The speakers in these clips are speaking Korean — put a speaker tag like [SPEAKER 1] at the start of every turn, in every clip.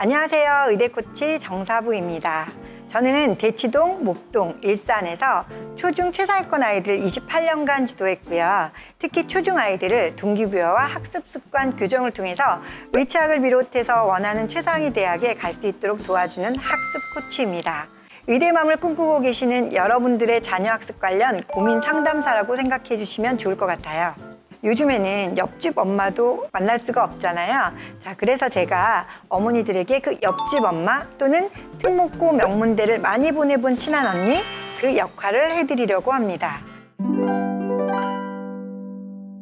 [SPEAKER 1] 안녕하세요. 의대코치 정사부입니다. 저는 대치동, 목동, 일산에서 초중 최상위권 아이들 28년간 지도했고요. 특히 초중 아이들을 동기부여와 학습 습관 교정을 통해서 의치학을 비롯해서 원하는 최상위 대학에 갈 수 있도록 도와주는 학습 코치입니다. 의대맘을 꿈꾸고 계시는 여러분들의 자녀 학습 관련 고민 상담사라고 생각해 주시면 좋을 것 같아요. 요즘에는 옆집 엄마도 만날 수가 없잖아요. 자, 그래서 제가 어머니들에게 그 옆집 엄마 또는 특목고 명문대를 많이 보내본 친한 언니, 그 역할을 해드리려고 합니다.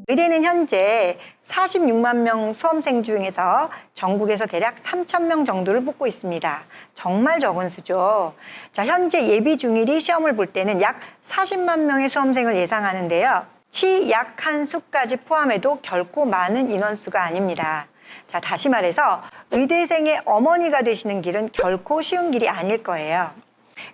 [SPEAKER 1] 의대는 현재 46만 명 수험생 중에서 전국에서 대략 3천 명 정도를 뽑고 있습니다. 정말 적은 수죠. 자, 현재 예비 중일이 시험을 볼 때는 약 40만 명의 수험생을 예상하는데요. 치약한 수까지 포함해도 결코 많은 인원수가 아닙니다. 자, 다시 말해서 의대생의 어머니가 되시는 길은 결코 쉬운 길이 아닐 거예요.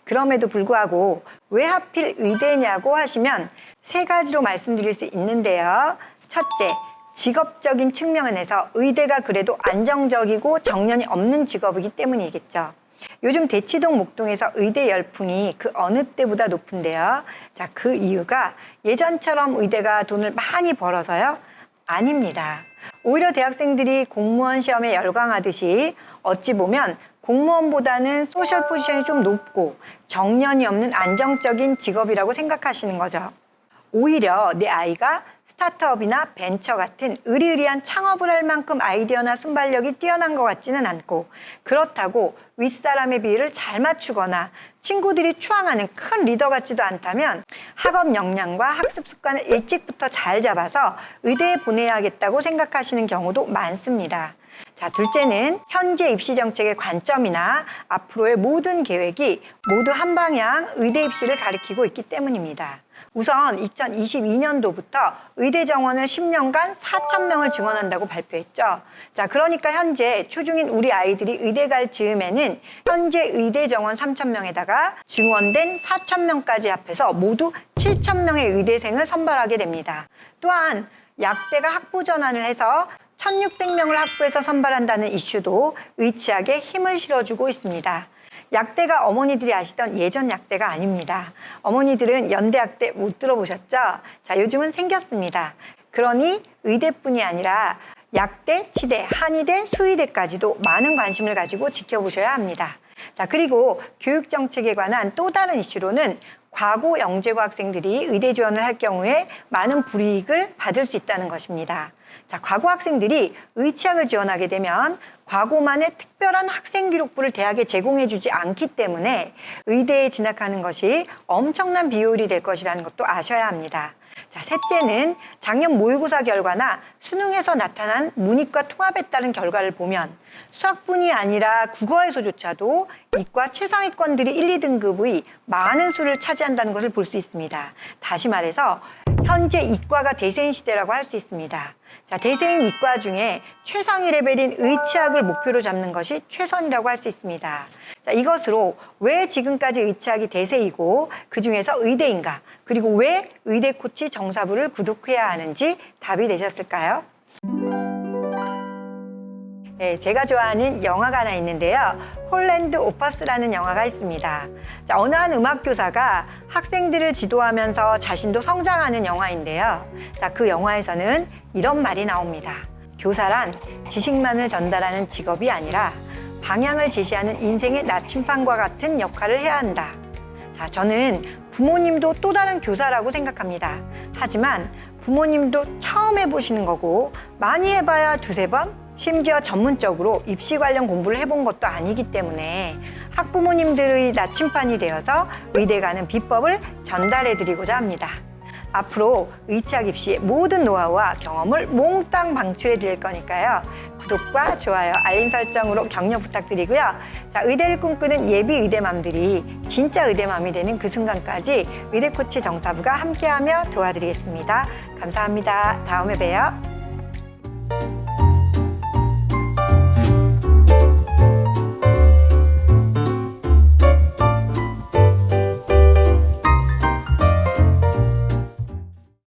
[SPEAKER 1] 그럼에도 불구하고 왜 하필 의대냐고 하시면 세 가지로 말씀드릴 수 있는데요. 첫째, 직업적인 측면에서 의대가 그래도 안정적이고 정년이 없는 직업이기 때문이겠죠. 요즘 대치동, 목동에서 의대 열풍이 그 어느 때보다 높은데요. 자, 그 이유가 예전처럼 의대가 돈을 많이 벌어서요? 아닙니다. 오히려 대학생들이 공무원 시험에 열광하듯이 어찌 보면 공무원보다는 소셜 포지션이 좀 높고 정년이 없는 안정적인 직업이라고 생각하시는 거죠. 오히려 내 아이가 스타트업이나 벤처 같은 의리의리한 창업을 할 만큼 아이디어나 순발력이 뛰어난 것 같지는 않고, 그렇다고 윗사람의 비위를 잘 맞추거나 친구들이 추앙하는 큰 리더 같지도 않다면 학업 역량과 학습 습관을 일찍부터 잘 잡아서 의대에 보내야겠다고 생각하시는 경우도 많습니다. 자, 둘째는 현재 입시 정책의 관점이나 앞으로의 모든 계획이 모두 한 방향 의대 입시를 가리키고 있기 때문입니다. 우선 2022년도부터 의대 정원을 10년간 4천 명을 증원한다고 발표했죠. 자, 그러니까 현재 초중인 우리 아이들이 의대 갈 즈음에는 현재 의대 정원 3천 명에다가 증원된 4천 명까지 합해서 모두 7천 명의 의대생을 선발하게 됩니다. 또한 약대가 학부 전환을 해서 1,600명을 확보해서 선발한다는 이슈도 의치학에 힘을 실어주고 있습니다. 약대가 어머니들이 아시던 예전 약대가 아닙니다. 어머니들은 연대 약대 못 들어보셨죠? 자, 요즘은 생겼습니다. 그러니 의대뿐이 아니라 약대, 치대, 한의대, 수의대까지도 많은 관심을 가지고 지켜보셔야 합니다. 자, 그리고 교육정책에 관한 또 다른 이슈로는 과고 영재고 학생들이 의대 지원을 할 경우에 많은 불이익을 받을 수 있다는 것입니다. 자, 과고 학생들이 의치학을 지원하게 되면 과고만의 특별한 학생 기록부를 대학에 제공해주지 않기 때문에 의대에 진학하는 것이 엄청난 비효율이 될 것이라는 것도 아셔야 합니다. 자, 셋째는 작년 모의고사 결과나 수능에서 나타난 문이과 통합에 따른 결과를 보면 수학뿐이 아니라 국어에서조차도 이과 최상위권들이 1, 2등급의 많은 수를 차지한다는 것을 볼 수 있습니다. 다시 말해서 현재 이과가 대세인 시대라고 할 수 있습니다. 자, 대세인 이과 중에 최상위 레벨인 의치학을 목표로 잡는 것이 최선이라고 할 수 있습니다. 자, 이것으로 왜 지금까지 의치학이 대세이고 그중에서 의대인가, 그리고 왜 의대 코치 정사부를 구독해야 하는지 답이 되셨을까요? 네, 제가 좋아하는 영화가 하나 있는데요. 홀랜드 오퍼스라는 영화가 있습니다. 자, 어느 한 음악교사가 학생들을 지도하면서 자신도 성장하는 영화인데요. 자, 그 영화에서는 이런 말이 나옵니다. 교사란 지식만을 전달하는 직업이 아니라 방향을 제시하는 인생의 나침반과 같은 역할을 해야 한다. 자, 저는 부모님도 또 다른 교사라고 생각합니다. 하지만 부모님도 처음 해보시는 거고 많이 해봐야 두세 번? 심지어 전문적으로 입시 관련 공부를 해본 것도 아니기 때문에 학부모님들의 나침반이 되어서 의대 가는 비법을 전달해드리고자 합니다. 앞으로 의치학 입시의 모든 노하우와 경험을 몽땅 방출해 드릴 거니까요. 구독과 좋아요, 알림 설정으로 격려 부탁드리고요. 자, 의대를 꿈꾸는 예비 의대맘들이 진짜 의대맘이 되는 그 순간까지 의대 코치 정사부가 함께하며 도와드리겠습니다. 감사합니다. 다음에 봬요.